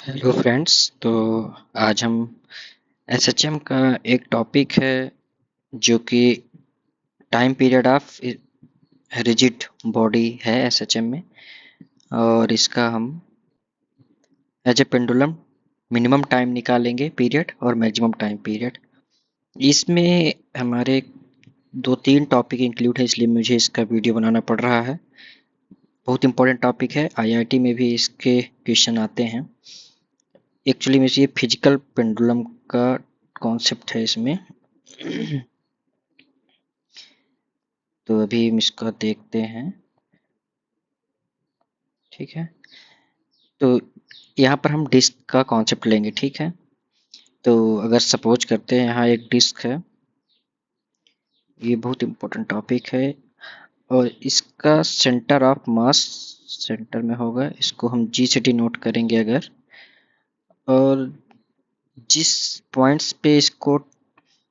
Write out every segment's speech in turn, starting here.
Hello friends. तो आज हम एसएचएम का एक टॉपिक है जो कि time period of rigid body है एसएचएम में, और इसका हम as a pendulum minimum time निकालेंगे पीरियड और मैक्सिमम टाइम पीरियड। इसमें हमारे दो तीन टॉपिक इंक्लूड है, इसलिए मुझे इसका वीडियो बनाना पड़ रहा है। बहुत इंपॉर्टेंट टॉपिक है, आईआईटी में भी इसके क्वेश्चन आते हैं। एक्चुअली में ये फिजिकल पेंडुलम का कॉन्सेप्ट है इसमें। तो अभी हम इसको देखते हैं। ठीक है, तो यहाँ पर हम डिस्क का कॉन्सेप्ट लेंगे। ठीक है, तो अगर सपोज करते हैं यहाँ एक डिस्क है, ये बहुत इम्पोर्टेंट टॉपिक है, और इसका सेंटर ऑफ मास सेंटर में होगा। इसको हम जी से डिनोट करेंगे अगर, और जिस पॉइंट्स पे इसको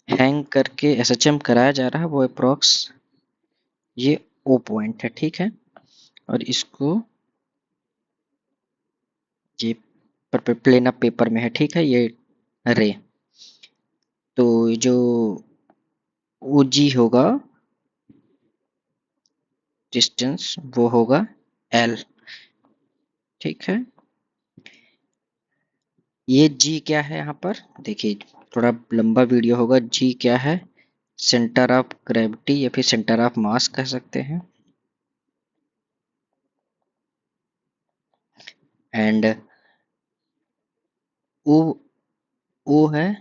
हैंग करके एसएचएम कराया जा रहा है वो अप्रॉक्स ये ओ पॉइंट है। ठीक है, और इसको ये प्लेन ऑफ पेपर में है। ठीक है, ये रे, तो जो ओ जी होगा डिस्टेंस वो होगा एल। ठीक है, ये जी क्या है यहाँ पर देखिए, थोड़ा लंबा वीडियो होगा। जी क्या है? सेंटर ऑफ ग्रेविटी या फिर सेंटर ऑफ मास कह सकते हैं। एंड ओ, ओ है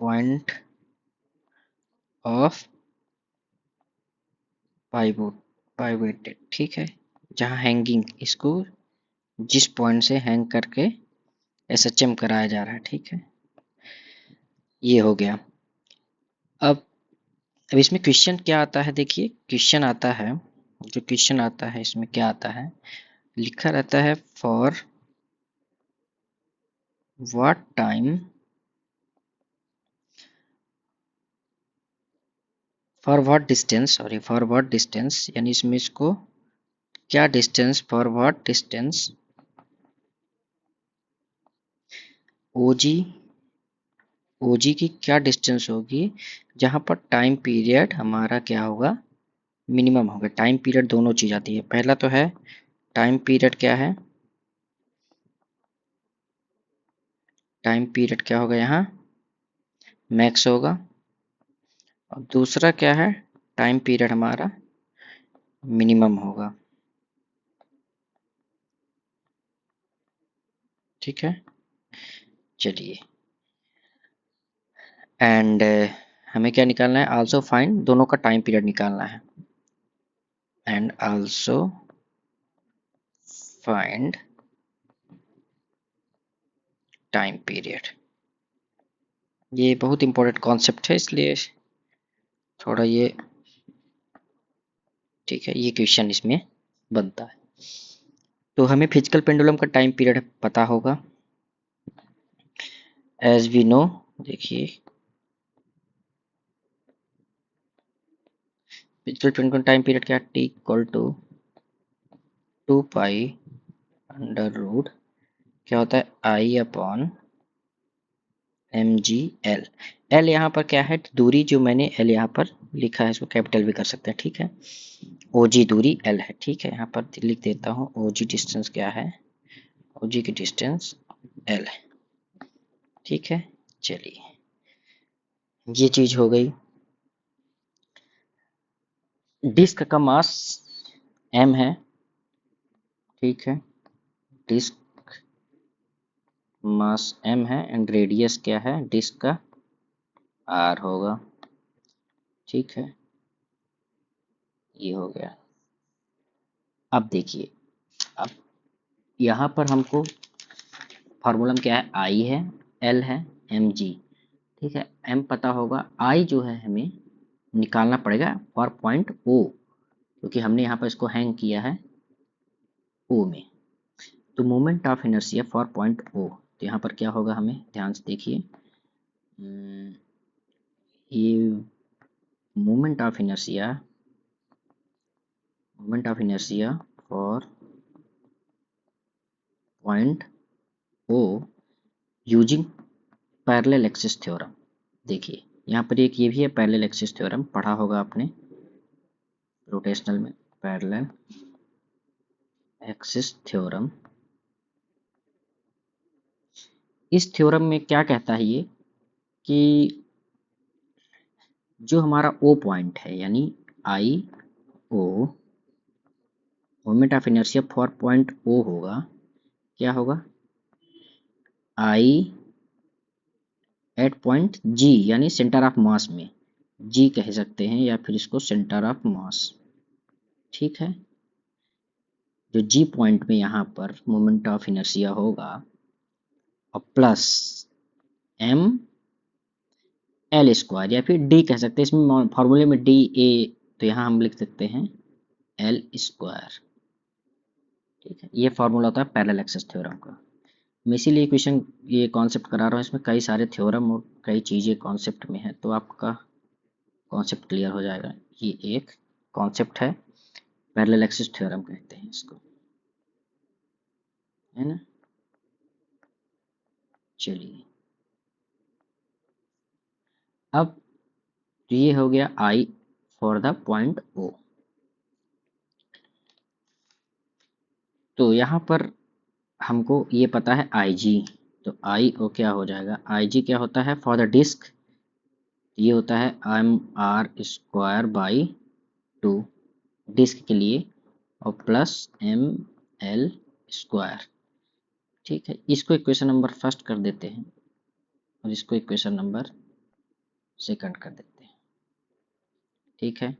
पॉइंट ऑफ पाइवोटेड। ठीक है, जहाँ हैंगिंग, इसको जिस पॉइंट से हैंग करके एसएचएम कराया जा रहा है। ठीक है, ये हो गया। अब इसमें क्वेश्चन क्या आता है, देखिए क्वेश्चन आता है, जो क्वेश्चन आता है इसमें क्या आता है, लिखा रहता है for what time, for what distance, sorry for what distance, यानी इसमें इसको क्या डिस्टेंस, फॉर व्हाट डिस्टेंस ओजी, ओजी की क्या डिस्टेंस होगी जहां पर टाइम पीरियड हमारा क्या होगा, मिनिमम होगा। टाइम पीरियड दोनों चीज आती है। पहला तो है टाइम पीरियड क्या है, टाइम पीरियड क्या होगा यहाँ मैक्स होगा, और दूसरा क्या है, टाइम पीरियड हमारा मिनिमम होगा। ठीक है, चलिए, एंड हमें क्या निकालना है, आल्सो फाइंड, दोनों का टाइम पीरियड निकालना है। And also find time period. ये बहुत इंपॉर्टेंट कॉन्सेप्ट है, इसलिए थोड़ा ये, ठीक है, ये क्वेश्चन इसमें बनता है। तो हमें फिजिकल पेंडुलम का टाइम पीरियड पता होगा, एज वी नो। देखिए फिजिकल पेंडुलम टाइम पीरियड क्या, T equal to 2 pi under root क्या होता है, I upon m g l. L यहाँ पर क्या है, दूरी, जो मैंने एल यहाँ पर लिखा है इसको कैपिटल भी कर सकते हैं। ठीक है, ओ जी दूरी एल है। ठीक है, यहाँ पर लिख देता हूँ ओ जी डिस्टेंस क्या है, ओ जी की डिस्टेंस एल है। ठीक है, चलिए, ये चीज हो गई। डिस्क का मास एम है। ठीक है, डिस्क मास एम है, एंड रेडियस क्या है डिस्क का, आर होगा। ठीक है, ये हो गया। अब देखिए, अब यहाँ पर हमको फार्मूला में क्या है, आई है, एल है, एम जी। ठीक है, एम पता होगा, आई जो है हमें निकालना पड़ेगा फॉर पॉइंट ओ, क्योंकि हमने यहाँ पर इसको हैंग किया है ओ में। तो moment of inertia for point O, तो यहाँ पर क्या होगा, हमें ध्यान से देखिए, ये moment of inertia, moment of inertia for point O using parallel axis theorem. देखिए यहाँ पर एक ये भी है पैरेलल एक्सिस थ्योरम, पढ़ा होगा आपने रोटेशनल में, पैरेलल एक्सिस थ्योरम। इस थ्योरम में क्या कहता है ये कि जो हमारा ओ पॉइंट है यानी I O, moment of inertia for point O होगा, क्या होगा, आई एट पॉइंट जी यानी सेंटर ऑफ मास में, जी कह सकते हैं या फिर इसको सेंटर ऑफ मास, ठीक है। जो जी पॉइंट में यहाँ पर मोमेंट ऑफ इनर्शिया होगा और प्लस एम एल स्क्वायर या फिर डी कह सकते हैं, इसमें फॉर्मूले में डी ए, तो यहाँ हम लिख सकते हैं एल स्क्वायर, ठीक है। ये फॉर्मूला होता है पैरेलल एक्सिस थ्योरम का। मैं इसीलिए क्वेश्चन ये कॉन्सेप्ट करा रहा हूँ, इसमें कई सारे थ्योरम और कई चीज़ें कॉन्सेप्ट में है, तो आपका कॉन्सेप्ट क्लियर हो जाएगा। ये एक कॉन्सेप्ट है, पैरेलल एक्सिस थ्योरम कहते हैं इसको, है ना। चलिए अब ये हो गया I for the point O. तो यहाँ पर हमको ये पता है आई जी, तो आई ओ क्या हो जाएगा, आई जी क्या होता है फॉर द डिस्क, ये होता है M are square by 2 disc के लिए और प्लस एम एल स्क्वायर, ठीक है। इसको इक्वेशन नंबर फर्स्ट कर देते हैं और इसको इक्वेशन नंबर सेकंड कर देते हैं, ठीक है।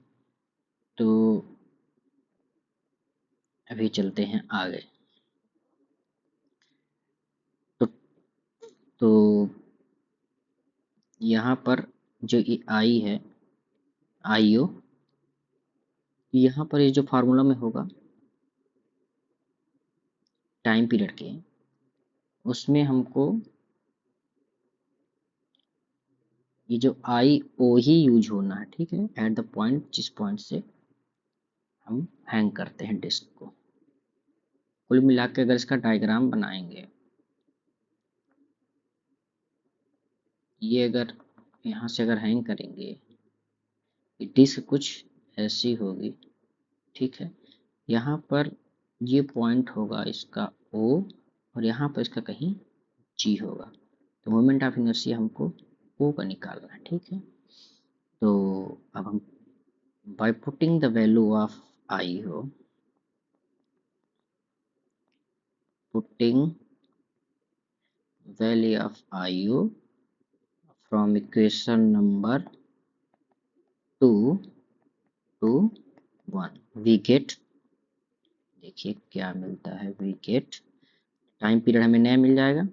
तो अभी चलते हैं आगे। तो तो यहाँ पर जो ये आई है, आई ओ, यहाँ पर ये जो फार्मूला में होगा टाइम पीरियड के, उसमें हमको ये जो आई ओ ही यूज होना है, ठीक है, एट द पॉइंट जिस पॉइंट से हम हैंग करते हैं डिस्क को। कुल मिला के अगर इसका डायग्राम बनाएंगे, ये अगर यहाँ से अगर हैंग करेंगे, डिस्क कुछ ऐसी होगी, ठीक है। यहाँ पर ये पॉइंट होगा इसका ओ और यहाँ पर इसका कहीं जी होगा, तो मोमेंट ऑफ इनर्शिया हमको ओ का निकालना है, ठीक है। तो अब हम by putting the value of I हो, putting value of IU from equation number 2 to 1, we get, देखिए क्या मिलता है, we get टाइम पीरियड हमें नया मिल जाएगा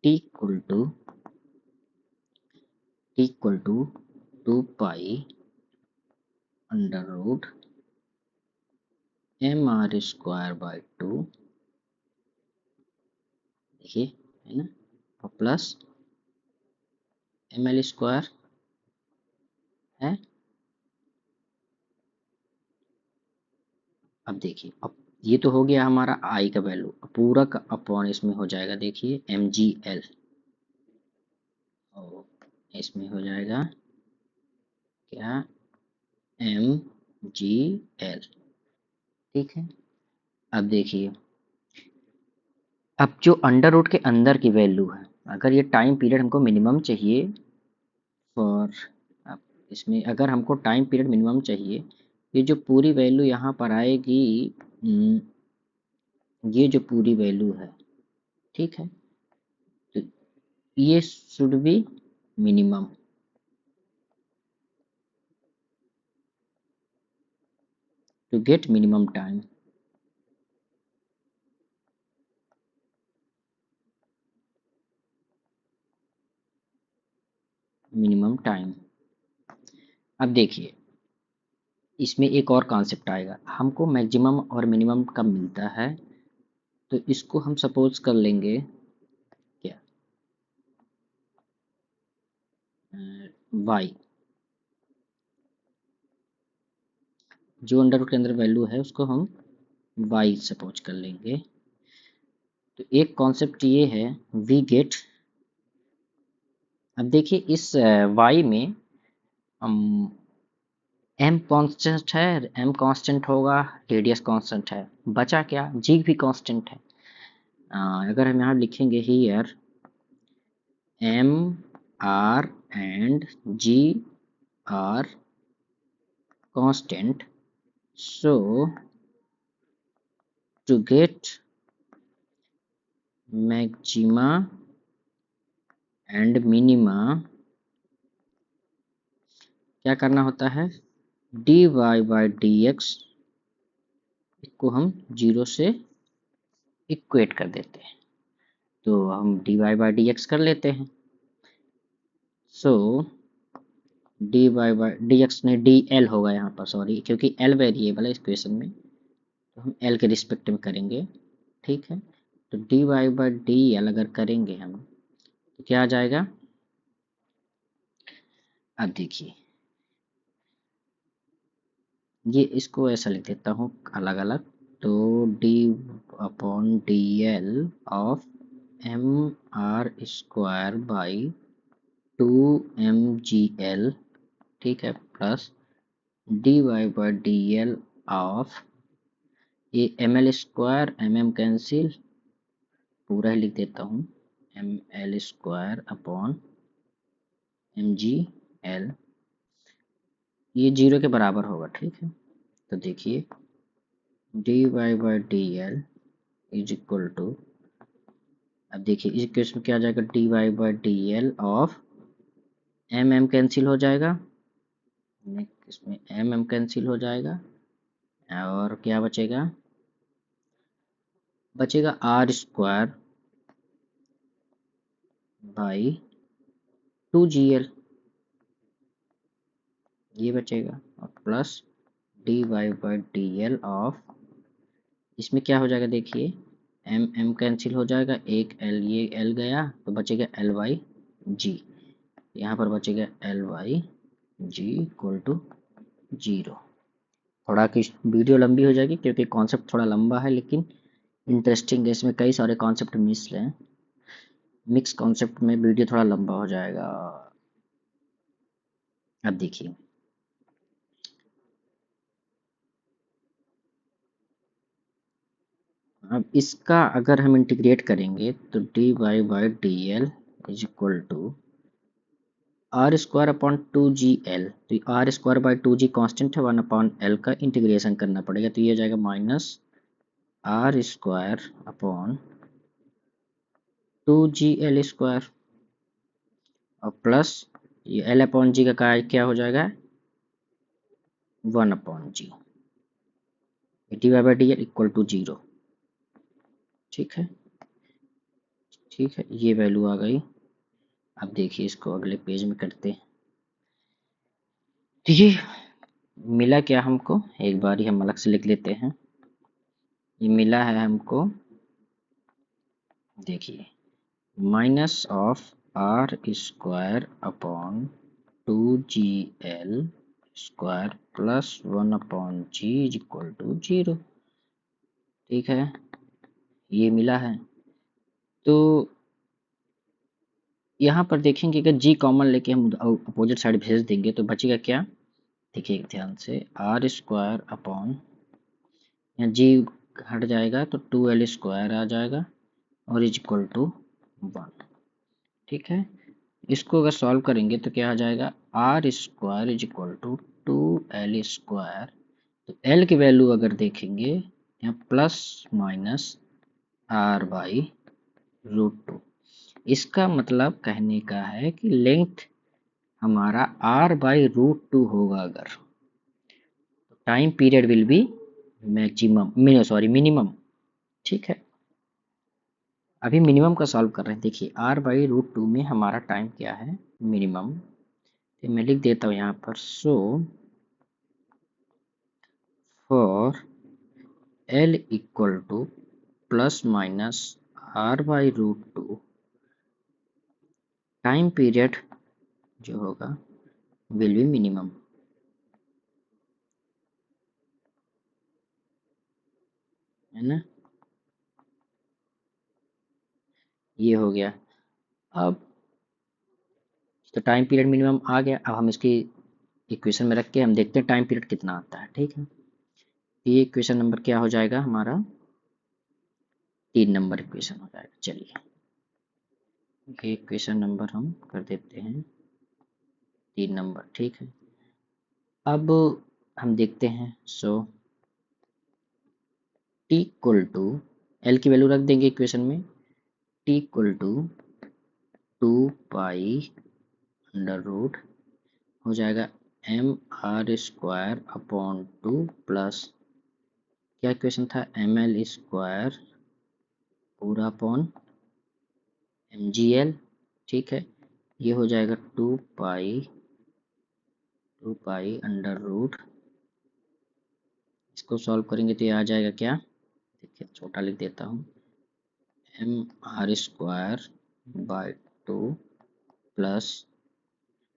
t equal to 2 pi under root M are square by 2, देखिए है ना, और प्लस एम एल स्क्वायर है। अब देखिए, अब ये तो हो गया हमारा आई का वैल्यू, पूरा का अपॉन इसमें हो जाएगा, देखिए एम जी एल, और इसमें हो जाएगा क्या, एम जी एल, ठीक है। अब देखिए, अब जो अंडर रूट के अंदर की वैल्यू है, अगर ये टाइम पीरियड हमको मिनिमम चाहिए फॉर, अब इसमें अगर हमको टाइम पीरियड मिनिमम चाहिए, ये जो पूरी वैल्यू यहाँ पर आएगी, ये जो पूरी वैल्यू है, ठीक है, तो ये should be minimum, to get minimum time. Minimum time, अब देखिए इसमें एक और कॉन्सेप्ट आएगा, हमको मैक्सिमम और मिनिमम कब मिलता है, तो इसको हम सपोज कर लेंगे क्या, वाई, जो अंडर रूट के अंदर वैल्यू है उसको हम वाई सपोज कर लेंगे, तो एक कॉन्सेप्ट ये है वी गेट, अब देखिए इस y में m कांस्टेंट है, m कांस्टेंट होगा, रेडियस कांस्टेंट है, बचा क्या, g भी कांस्टेंट है। अगर हम यहाँ लिखेंगे here m r and g are constant, so to get maxima and minima क्या करना होता है, dy by dx को हम 0 से इक्वेट कर देते हैं, तो हम dy by dx कर लेते हैं। सो dy by dx नहीं dl होगा यहाँ पर, सॉरी, क्योंकि l वेरिएबल है इस क्वेश्चन में, तो हम l के रिस्पेक्ट में करेंगे, ठीक है। तो dy by dl अगर करेंगे हम तो क्या आ जाएगा, अब देखिए ये इसको ऐसा लिख देता हूँ अलग अलग, तो d upon d L of m are square by 2mgl, ठीक है, plus dy by D L of ये m l square m cancel, पूरा ही लिख देता हूँ, m l square upon m g l, ये 0 के बराबर होगा, ठीक है। तो देखिए dy by D L is equal to, अब देखिए इस केस में क्या आ जाएगा, dy by D L of M cancel हो जाएगा, इसमें एम कैंसिल हो जाएगा, और क्या बचेगा, बचेगा आर स्क्वायर बाई 2gl, ये बचेगा, और plus dy by D L of, इसमें क्या हो जाएगा देखिए, एम कैंसिल हो जाएगा, एक एल, ये एल गया तो बचेगा एल बाई जी, यहाँ पर बचेगा L by G equal to 0। थोड़ा की वीडियो लंबी हो जाएगी क्योंकि कॉन्सेप्ट थोड़ा लंबा है, लेकिन इंटरेस्टिंग है, इसमें कई सारे कॉन्सेप्ट मिक्स कॉन्सेप्ट में वीडियो थोड़ा लंबा हो जाएगा। अब देखिए अब इसका अगर हम इंटीग्रेट करेंगे तो D Y by D L is equal to R square upon 2gl, तो are square by 2g constant है, 1 अपॉन एल का इंटीग्रेशन करना पड़ेगा, तो ये हो जाएगा minus R square upon 2gl square, और प्लस ये एल अपॉन जी का क्या हो जाएगा, 1 upon G, D Y by D L equal to 0, ठीक है, ठीक है, ये वैल्यू आ गई। अब देखिए इसको अगले पेज में करते हैं, तो ये मिला क्या हमको, एक बार ही हम अलग से लिख लेते हैं, ये मिला है हमको, देखिए minus of R square upon 2gl square plus 1 upon G is equal to 0, ठीक है, ये मिला है। तो यहाँ पर देखेंगे कि जी कॉमन लेके हम अपोजिट साइड भेज देंगे तो बचेगा क्या, देखिए ध्यान से, आर स्क्वायर अपॉन, यहाँ जी हट जाएगा तो 2l स्क्वायर आ जाएगा और इज इक्वल टू 1, ठीक है। इसको अगर सॉल्व करेंगे तो क्या आ जाएगा, R square is equal to 2l square, तो l की वैल्यू अगर देखेंगे यहाँ प्लस माइनस आर बाई √2, इसका मतलब कहने का है कि लेंथ हमारा r बाई √2 होगा अगर, time period will be maximum, sorry minimum, ठीक है। अभी मिनिमम का सॉल्व कर रहे हैं, देखिए r बाई √2 में हमारा टाइम क्या है, मिनिमम, तो मैं लिख देता हूँ यहाँ पर, so for l equal two plus minus r by √2, time period जो होगा विल बी मिनिमम, है ना। ये हो गया। अब तो टाइम पीरियड मिनिमम आ गया। अब हम इसकी इक्वेशन में रख के हम देखते हैं टाइम पीरियड कितना आता है। ठीक है, ये इक्वेशन नंबर क्या हो जाएगा हमारा, 3 नंबर इक्वेशन हो जाएगा। चलिए ये इक्वेशन नंबर हम कर देते हैं 3 नंबर। ठीक है, अब हम देखते हैं। So T equal to, L की वैल्यू रख देंगे इक्वेशन में, T equal to 2 pi under root हो जाएगा mr² अपॉन 2 प्लस क्या इक्वेशन था, ml² पूरा अपॉन mgl। ठीक है, ये हो जाएगा 2 पाई अंडर रूट, इसको सॉल्व करेंगे तो ये आ जाएगा क्या, देखिए छोटा लिख देता हूँ, mr² बाई 2 प्लस,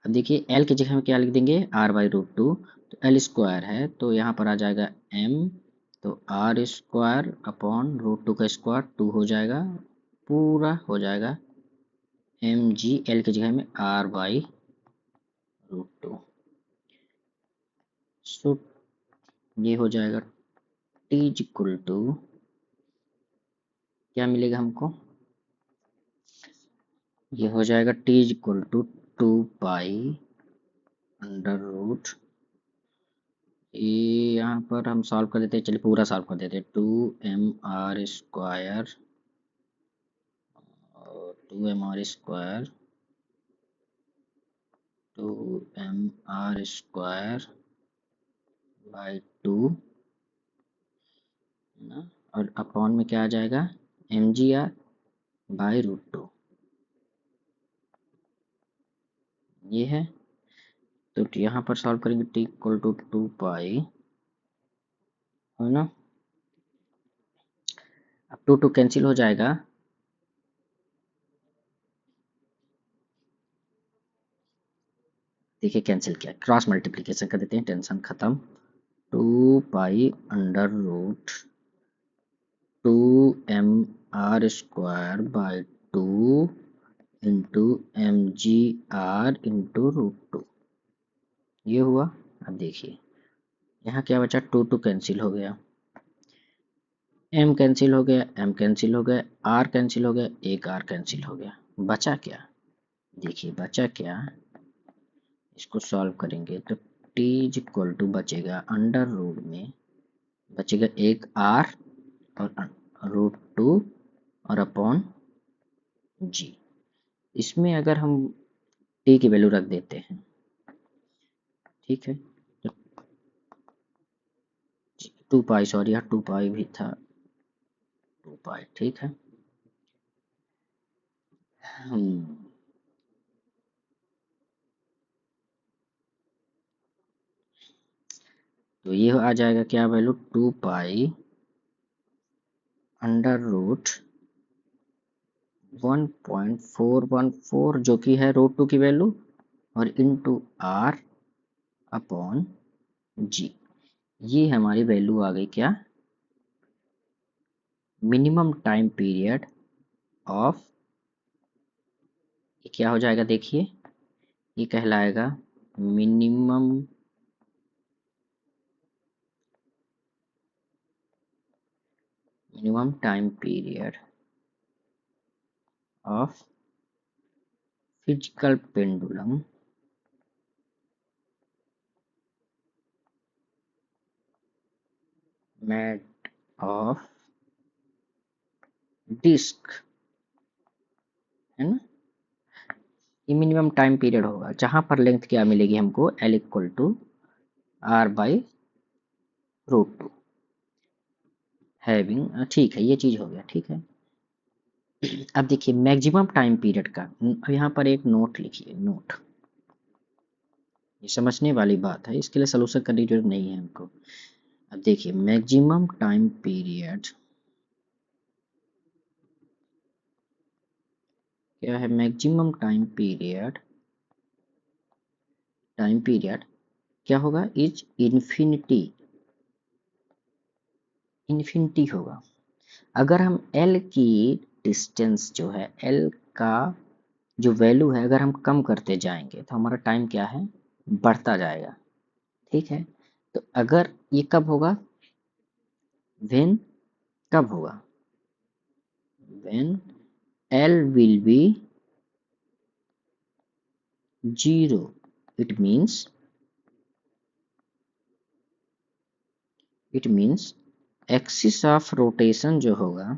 अब देखिए एल की जगह में क्या लिख देंगे, r/√2, तो एल स्क्वायर है तो यहाँ पर आ जाएगा m, तो r² अपॉन √2 का स्क्वायर 2 हो जाएगा, पूरा हो जाएगा mg, एल की जगह में r/√2। सो ये हो जाएगा t इक्वल टू, क्या मिलेगा हमको, ये हो जाएगा t equal to 2 pi under root, ये यहाँ पर हम सॉल्व कर देते हैं। चलिए पूरा सॉल्व कर देते हैं, 2mr² और 2mr² 2mr² बाई 2 ना, और अपॉन में क्या आ जाएगा, mgr/√2, ये है। तो यहाँ पर सॉल्व करेंगे t इक्वल टू 2 पाई, है ना, अब 2 कैंसिल हो जाएगा, देखिए कैंसिल किया, क्रॉस मल्टीप्लीकेशन कर देते हैं, टेंशन खत्म। 2 pi under root 2mr² by 2 into mgr/√2, ये हुआ। अब देखिए यहाँ क्या बचा, 2 कैंसिल हो गया, m कैंसिल हो गया, m कैंसिल हो गया, r कैंसिल हो गया, एक r कैंसिल हो गया, बचा क्या, देखिए बचा क्या, इसको सॉल्व करेंगे तो t इक्वल टू बचेगा अंडर रूट में, बचेगा एक r और √2 और अपॉन g। इसमें अगर हम t की वैल्यू रख देते हैं, ठीक है, तो 2 पाई, सॉरी यहाँ 2 पाई भी था, 2 पाई, ठीक है। तो ये आ जाएगा क्या वैल्यू, 2 पाई अंडर रूट 1.414 जो कि है √2 की वैल्यू, और इंटू r अपॉन g, ये हमारी वैल्यू आ गई क्या, मिनिमम टाइम पीरियड ऑफ, क्या हो जाएगा देखिए, ये कहलाएगा minimum time period of physical pendulum made of disc, है ना, ये मिनिमम टाइम पीरियड होगा जहां पर लेंथ क्या मिलेगी हमको, L equal to r/√2 having, ठीक है, ये चीज हो गया, ठीक है। अब देखिए मैक्सिमम टाइम पीरियड का, यहाँ पर एक नोट लिखिए, नोट, ये समझने वाली बात है, इसके लिए सलूशन करने की जरूरत नहीं है हमको। अब देखिए मैक्सिमम टाइम पीरियड क्या है, मैक्सिमम टाइम पीरियड क्या होगा, इज इन्फिनिटी होगा। अगर हम L की डिस्टेंस जो है एल का जो वैल्यू है अगर हम कम करते जाएंगे तो हमारा टाइम क्या है, बढ़ता जाएगा। ठीक है, तो अगर ये कब होगा, व्हेन, कब होगा, when L will be 0, it means axis of rotation जो होगा,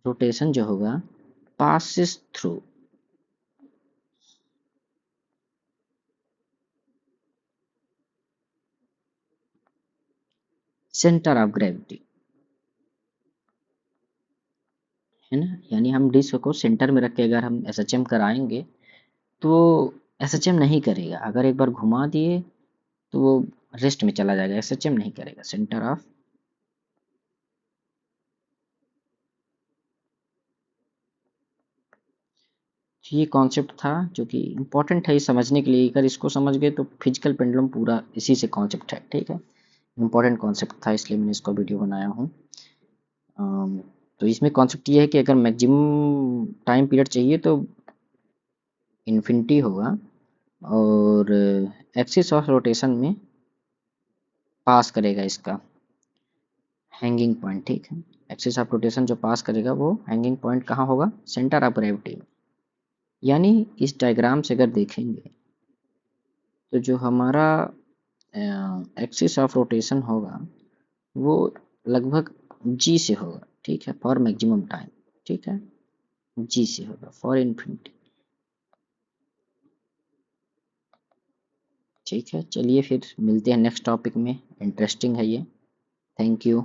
रोटेशन जो होगा passes through centre of gravity, है ना। यानी हम डिस्क को सेंटर में रख के अगर हम एसएचएम कराएंगे तो एसएचएम नहीं करेगा, अगर एक बार घुमा दिए तो वो रेस्ट में चला जाएगा, एसएचएम नहीं करेगा, सेंटर ऑफ। ये कॉन्सेप्ट था जो कि इम्पोर्टेंट है समझने के लिए, अगर इसको समझ गए तो फिजिकल पेंडुलम पूरा इसी से कॉन्सेप्ट है। ठीक है, इम्पोर्टेंट कॉन्सेप्ट था इसलिए मैंने इसको वीडियो बनाया हूँ। तो इसमें कॉन्सेप्ट ये है कि अगर मैक्सिमम टाइम पीरियड चाहिए तो इन्फिनिटी होगा, और एक्सिस ऑफ रोटेशन में पास करेगा इसका हैंगिंग पॉइंट। ठीक है, एक्सिस ऑफ रोटेशन जो पास करेगा वो हैंगिंग पॉइंट कहाँ होगा, सेंटर ऑफ ग्रेविटी। यानी इस डायग्राम से अगर देखेंगे तो जो हमारा एक्सिस ऑफ रोटेशन होगा वो लगभग जी से होगा। ठीक है, फॉर मैक्सिमम टाइम। ठीक है, जी से होगा फॉर इन्फिनिटी। ठीक है, चलिए फिर मिलते हैं नेक्स्ट टॉपिक में, इंटरेस्टिंग है ये। Thank you.